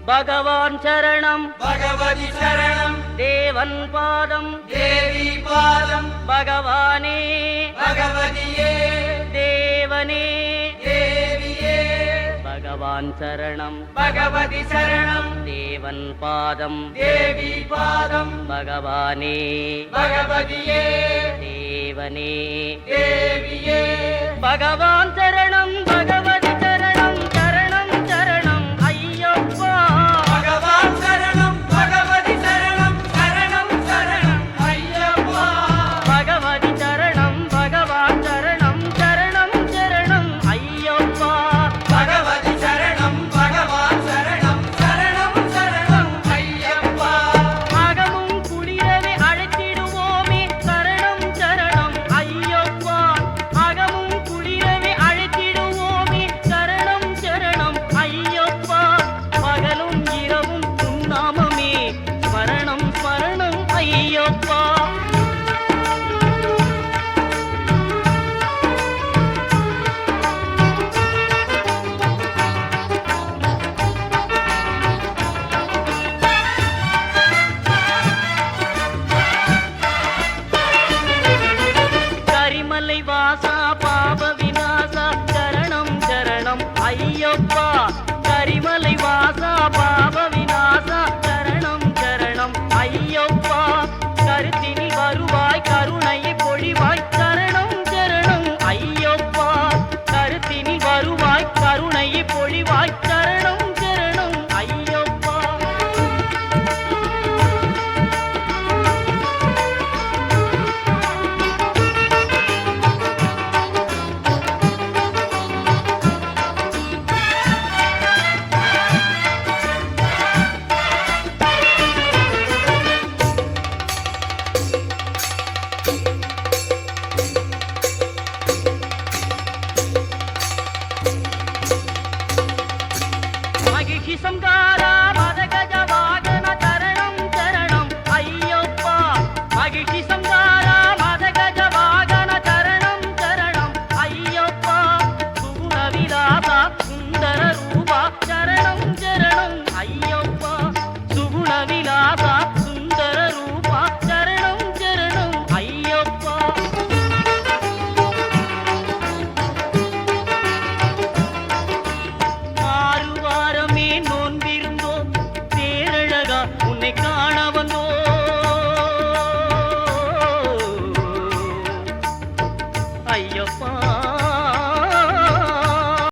பகவான் சரணம் பகவதி சரணம் தேவன் பாதம் தேவி பாதம் பகவானே பகவதியே தேவனே தேவியே பகவான் சரணம் பகவதி சரணம் தேவன் பாதம் தேவி பாதம் பகவானே பகவதியே தேவனே தேவியே பகவான் சரணம் பகவதி சரணம் சரணம் சரணம் ஐயப்பா பகவான் சரணம் பகவதி சரணம் சரணம் சரணம் ஐயப்பா பகவதி சரணம் பகவான் சரணம் சரணம் சரணம் ஐயப்பா பகவதி சரணம் பகவான் சரணம் சரணம் சரணம் ஐயப்பா அகமும் குளிரவே அழைத்திடுவோமே சரணம் சரணம் ஐயப்பா அகமும் குளிரவே அழைத்திடுவோமே சரணம் சரணம் ஐயப்பா பகலும் இரவும் உன்னாமமே ஸ்மரணம் ஸ்மரணம் ஐயப்பா கரிமலை வாசா பாப விநாசா சரணம் சரணம் ஐயப்பா கரிமலை வாசா பாப விநாசா சரணம் சரணம் ஐயப்பா கருத்தினில் வருவாய் கருணையை பொழிவாய் சரணம் சரணம் ஐயப்பா கருத்தினில் வருவாய் கருணையை பொழிவாய் சரணம் சரணம் ஐயப்பா மகிழ்ச்சி சங்கார